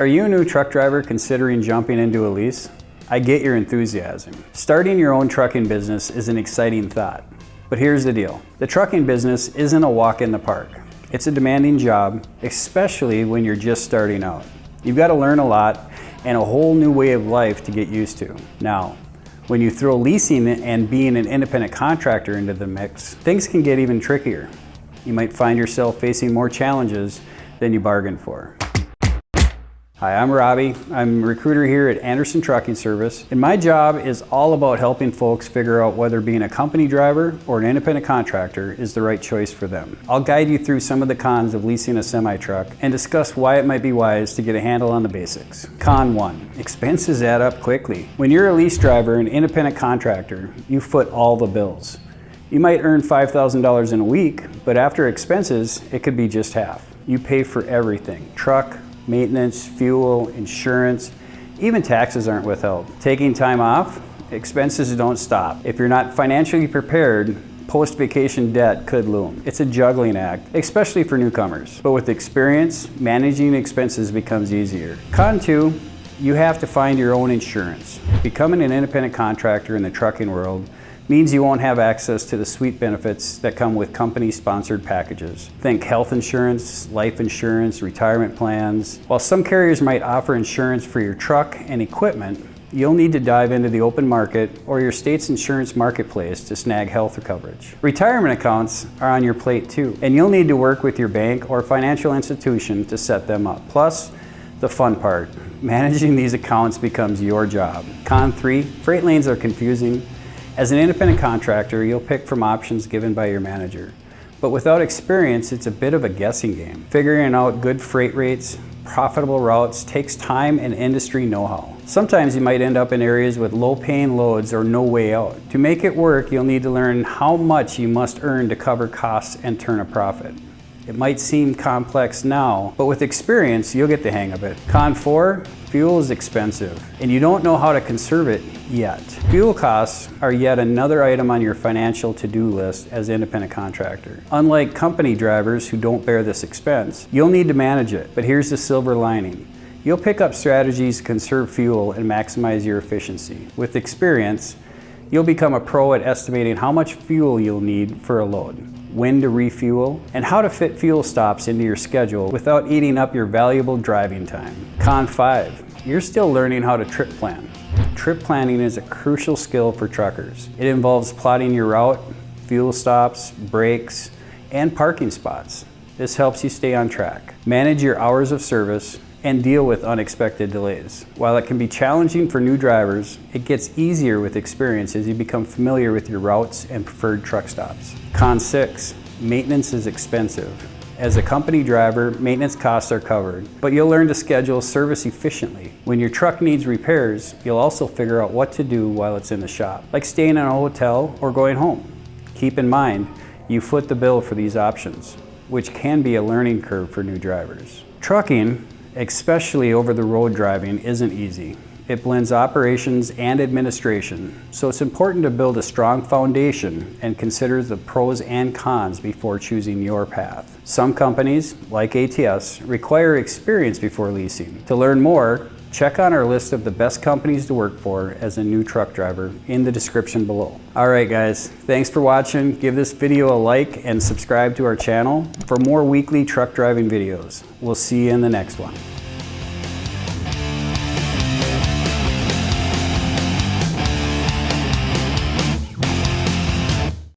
Are you a new truck driver considering jumping into a lease? I get your enthusiasm. Starting your own trucking business is an exciting thought. But here's the deal. The trucking business isn't a walk in the park. It's a demanding job, especially when you're just starting out. You've got to learn a lot and a whole new way of life to get used to. Now, when you throw leasing and being an independent contractor into the mix, things can get even trickier. You might find yourself facing more challenges than you bargained for. Hi, I'm Robbie. I'm a recruiter here at Anderson Trucking Service, and my job is all about helping folks figure out whether being a company driver or an independent contractor is the right choice for them. I'll guide you through some of the cons of leasing a semi-truck and discuss why it might be wise to get a handle on the basics. Con 1, expenses add up quickly. When you're a lease driver and independent contractor, you foot all the bills. You might earn $5,000 in a week, but after expenses, it could be just half. You pay for everything: truck, maintenance, fuel, insurance, even taxes aren't withheld. Taking time off, expenses don't stop. If you're not financially prepared, post-vacation debt could loom. It's a juggling act, especially for newcomers. But with experience, managing expenses becomes easier. Con 2, you have to find your own insurance. Becoming an independent contractor in the trucking world means you won't have access to the sweet benefits that come with company-sponsored packages. Think health insurance, life insurance, retirement plans. While some carriers might offer insurance for your truck and equipment, you'll need to dive into the open market or your state's insurance marketplace to snag health coverage. Retirement accounts are on your plate too, and you'll need to work with your bank or financial institution to set them up. Plus, the fun part, managing these accounts becomes your job. Con 3, freight lanes are confusing. As an independent contractor, you'll pick from options given by your manager. But without experience, it's a bit of a guessing game. Figuring out good freight rates, profitable routes takes time and industry know-how. Sometimes you might end up in areas with low-paying loads or no way out. To make it work, you'll need to learn how much you must earn to cover costs and turn a profit. It might seem complex now, but with experience, you'll get the hang of it. Con 4, fuel is expensive, and you don't know how to conserve it yet. Fuel costs are yet another item on your financial to-do list as an independent contractor. Unlike company drivers who don't bear this expense, you'll need to manage it, but here's the silver lining. You'll pick up strategies to conserve fuel and maximize your efficiency. With experience, you'll become a pro at estimating how much fuel you'll need for a load, when to refuel, and how to fit fuel stops into your schedule without eating up your valuable driving time. Con 5, you're still learning how to trip plan. Trip planning is a crucial skill for truckers. It involves plotting your route, fuel stops, breaks, and parking spots. This helps you stay on track, manage your hours of service, and deal with unexpected delays. While it can be challenging for new drivers, it gets easier with experience as you become familiar with your routes and preferred truck stops. Con 6, maintenance is expensive. As a company driver, maintenance costs are covered, but you'll learn to schedule service efficiently. When your truck needs repairs, you'll also figure out what to do while it's in the shop, like staying in a hotel or going home. Keep in mind, you foot the bill for these options, which can be a learning curve for new drivers. Trucking, especially over-the-road driving, isn't easy. It blends operations and administration, so it's important to build a strong foundation and consider the pros and cons before choosing your path. Some companies, like ATS, require experience before leasing. To learn more, check on our list of the best companies to work for as a new truck driver in the description below. Alright guys, thanks for watching. Give this video a like and subscribe to our channel for more weekly truck driving videos. We'll see you in the next one.